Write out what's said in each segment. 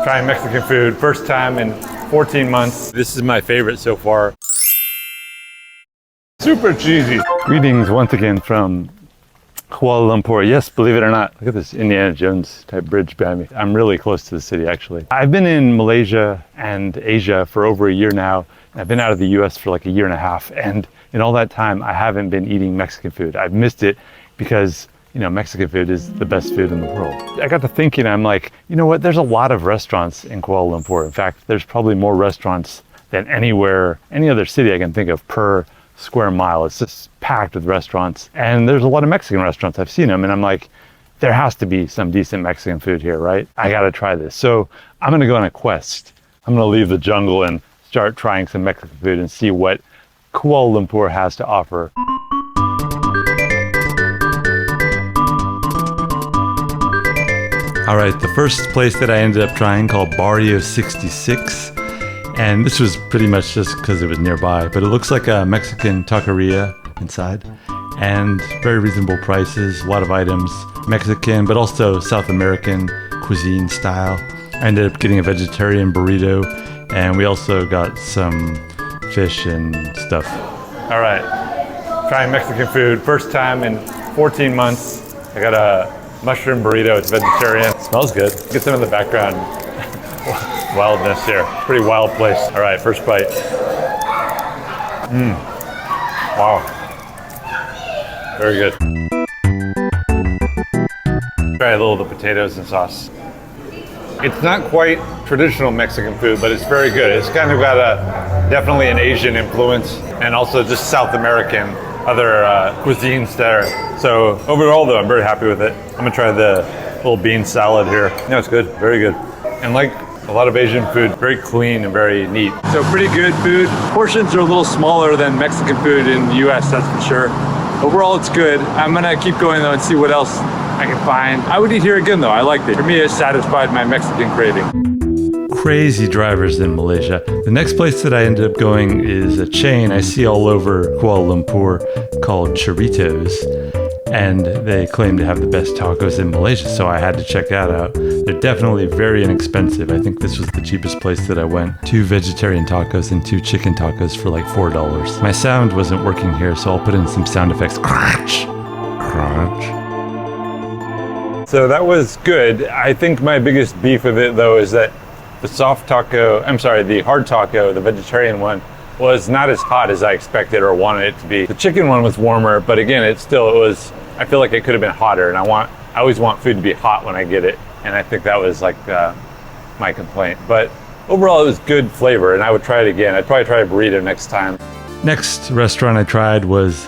Trying Mexican food, first time in 14 months. This is my favorite so far. Super cheesy. Greetings once again from Kuala Lumpur. Yes, believe it or not, look at this Indiana Jones type bridge behind me. I'm really close to the city actually. I've been in Malaysia and Asia for over a year now. I've been out of the US for like a year and a half. And in all that time, I haven't been eating Mexican food. I've missed it because, you know, Mexican food is the best food in the world. I got to thinking, I'm like, you know what? There's a lot of restaurants in Kuala Lumpur. In fact, there's probably more restaurants than anywhere, any other city I can think of per square mile. It's just packed with restaurants. And there's a lot of Mexican restaurants. I've seen them and I'm like, there has to be some decent Mexican food here, right? I gotta try this. So I'm gonna go on a quest. I'm gonna leave the jungle and start trying some Mexican food and see what Kuala Lumpur has to offer. All right, the first place that I ended up trying called Bario 66. And this was pretty much just because it was nearby, but it looks like a Mexican taqueria inside and very reasonable prices, a lot of items, Mexican, but also South American cuisine style. I ended up getting a vegetarian burrito and we also got some fish and stuff. All right, trying Mexican food, first time in 14 months. I got a mushroom burrito, it's vegetarian. It smells good. Get some of the background wildness here. Pretty wild place. All right, first bite. Wow. Very good. Try a little of the potatoes and sauce. It's not quite traditional Mexican food, but it's very good. It's kind of got definitely an Asian influence and also just South American, other cuisines there. So overall though, I'm very happy with it. I'm gonna try the little bean salad here. No, it's good, very good. And like a lot of Asian food, very clean and very neat. So pretty good food. Portions are a little smaller than Mexican food in the US, that's for sure. Overall, it's good. I'm gonna keep going though and see what else I can find. I would eat here again though, I liked it. For me, it satisfied my Mexican craving. Crazy drivers in Malaysia. The next place that I ended up going is a chain I see all over Kuala Lumpur called Choritos. And they claim to have the best tacos in Malaysia, so I had to check that out. They're definitely very inexpensive. I think this was the cheapest place that I went. 2 vegetarian tacos and 2 chicken tacos for like $4. My sound wasn't working here, so I'll put in some sound effects. Crunch, crunch. So that was good. I think my biggest beef with it though is that the the hard taco, the vegetarian one, was not as hot as I expected or wanted it to be. The chicken one was warmer, but again, I feel like it could have been hotter, and I always want food to be hot when I get it, and I think that was like my complaint. But overall, it was good flavor, and I would try it again. I'd probably try a burrito next time. Next restaurant I tried was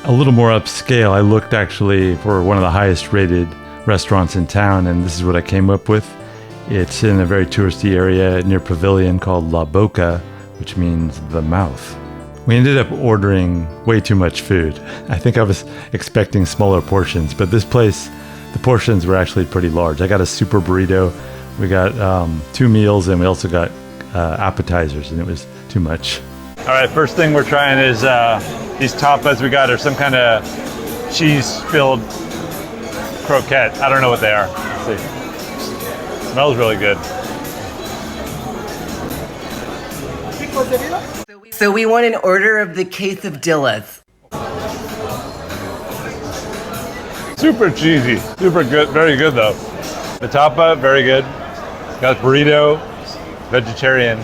a little more upscale. I looked actually for one of the highest rated restaurants in town, and this is what I came up with. It's in a very touristy area near Pavilion called Laoka, which means the mouth. We ended up ordering way too much food. I think I was expecting smaller portions, but this place, the portions were actually pretty large. I got a super burrito, we got 2 meals, and we also got appetizers, and it was too much. All right, first thing we're trying is these tapas we got are some kind of cheese-filled croquette. I don't know what they are. Let's see. Smells really good. So we want an order of the quesadillas. Super cheesy, super good, very good though. The tapa, very good. Got burrito, vegetarian,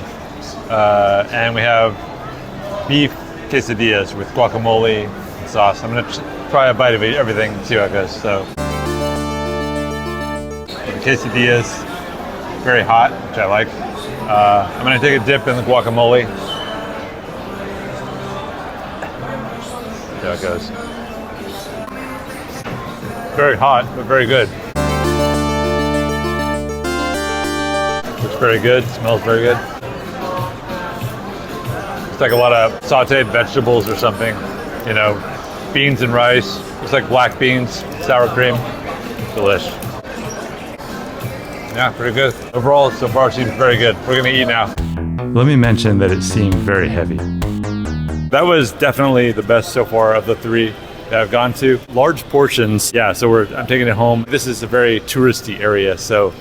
and we have beef quesadillas with guacamole and sauce. I'm gonna try a bite of everything and see how it goes. So, the quesadillas, very hot, which I like. I'm gonna take a dip in the guacamole. See how it goes. Very hot, but very good. Looks very good, smells very good. It's like a lot of sauteed vegetables or something. You know, beans and rice. It's like black beans, sour cream. Delish. Yeah, pretty good. Overall, so far seems very good. We're gonna eat now. Let me mention that it seemed very heavy. That was definitely the best so far of the 3 that I've gone to. Large portions, yeah, so I'm taking it home. This is a very touristy area, so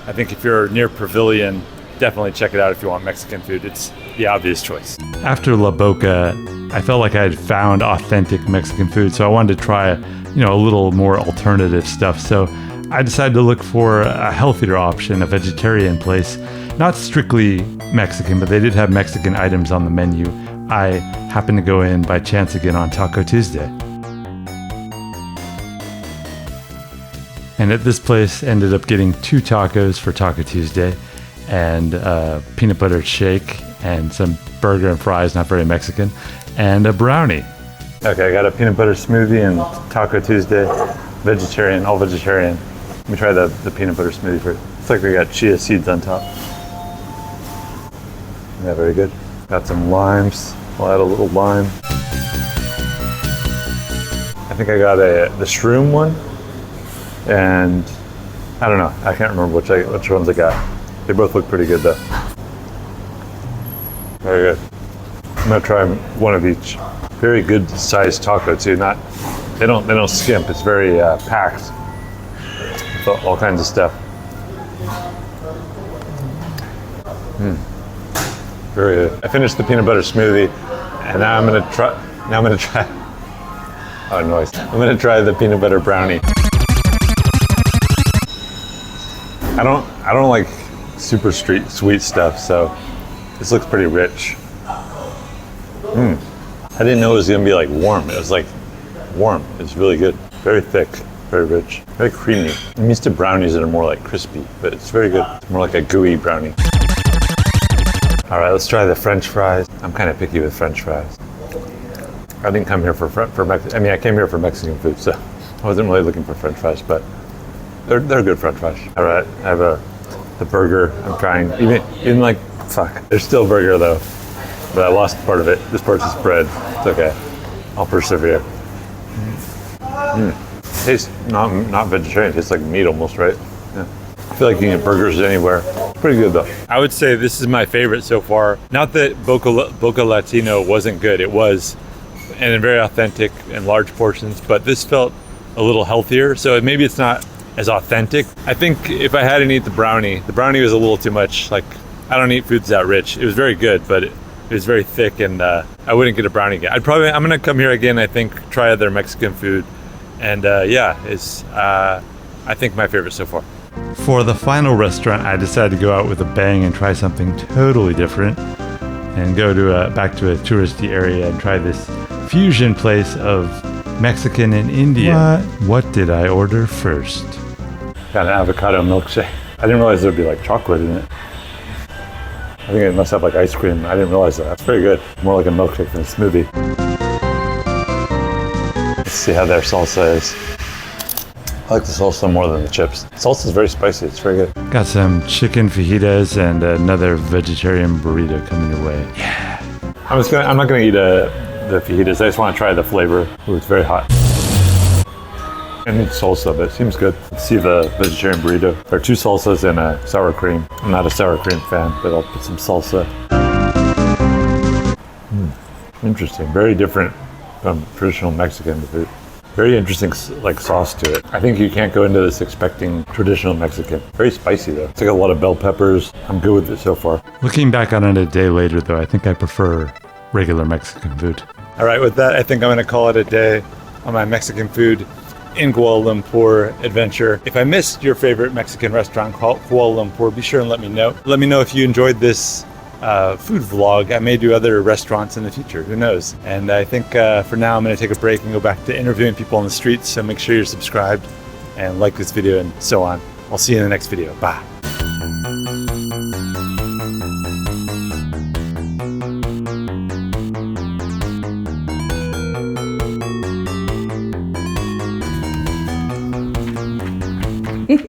I think if you're near Pavilion, definitely check it out if you want Mexican food. It's the obvious choice. After La Boca, I felt like I had found authentic Mexican food, so I wanted to try, a little more alternative stuff. So I decided to look for a healthier option, a vegetarian place. Not strictly Mexican, but they did have Mexican items on the menu. I happened to go in by chance again on Taco Tuesday. And at this place, ended up getting 2 tacos for Taco Tuesday and a peanut butter shake and some burger and fries, not very Mexican, and a brownie. Okay, I got a peanut butter smoothie and Taco Tuesday, vegetarian, all vegetarian. Let me try the peanut butter smoothie first. It's like we got chia seeds on top. Yeah, very good. Got some limes. I'll add a little lime. I think I got the shroom one. And I don't know, I can't remember which ones I got. They both look pretty good though. Very good. I'm gonna try one of each. Very good sized taco too. They don't skimp. It's very packed with all kinds of stuff. Very good. I finished the peanut butter smoothie, and now I'm gonna try. Oh, noise! I'm gonna try the peanut butter brownie. I don't like super sweet stuff, so this looks pretty rich. I didn't know it was gonna be like warm. It was like warm. It's really good. Very thick, very rich, very creamy. I'm used to brownies that are more like crispy, but it's very good. It's more like a gooey brownie. All right, let's try the French fries. I'm kind of picky with French fries. I didn't come here for Mexican. I mean, I came here for Mexican food, so I wasn't really looking for French fries, but they're good French fries. All right, I have the burger. I'm trying. Even like, fuck. There's still burger though, but I lost part of it. This part's just bread. It's okay. I'll persevere. Tastes not vegetarian. It tastes like meat almost, right? Yeah. I feel like you can get burgers anywhere. It's pretty good though. I would say this is my favorite so far. Not that Boca Latino wasn't good. It was, and very authentic and large portions, but this felt a little healthier. So maybe it's not as authentic. I think if I hadn't eaten the brownie was a little too much. Like, I don't eat foods that rich. It was very good, but it was very thick, and I wouldn't get a brownie again. I'm gonna come here again, I think, try their Mexican food. And it's I think my favorite so far. For the final restaurant, I decided to go out with a bang and try something totally different and go to back to a touristy area and try this fusion place of Mexican and Indian. What did I order first? Got an avocado milkshake. I didn't realize there'd be like chocolate in it. I think it must have like ice cream. I didn't realize that. That's very good. More like a milkshake than a smoothie. Let's see how their salsa is. I like the salsa more than the chips. Salsa is very spicy. It's very good. Got some chicken fajitas and another vegetarian burrito coming your way. Yeah. I'm not gonna eat the fajitas. I just want to try the flavor. Ooh, it's very hot. I need salsa, but it seems good. Let's see the vegetarian burrito. There are 2 salsas and a sour cream. I'm not a sour cream fan, but I'll put some salsa. Interesting. Very different from traditional Mexican food. Very interesting like sauce to it. I think you can't go into this expecting traditional Mexican. Very spicy though. It's like a lot of bell peppers. I'm good with it so far. Looking back on it a day later though, I think I prefer regular Mexican food. All right, with that, I think I'm gonna call it a day on my Mexican food in Kuala Lumpur adventure. If I missed your favorite Mexican restaurant called Kuala Lumpur, be sure and let me know. Let me know if you enjoyed this food vlog. I may do other restaurants in the future, who knows? And I think for now I'm gonna take a break and go back to interviewing people on the streets, so make sure you're subscribed and like this video and so on. I'll see you in the next video. Bye.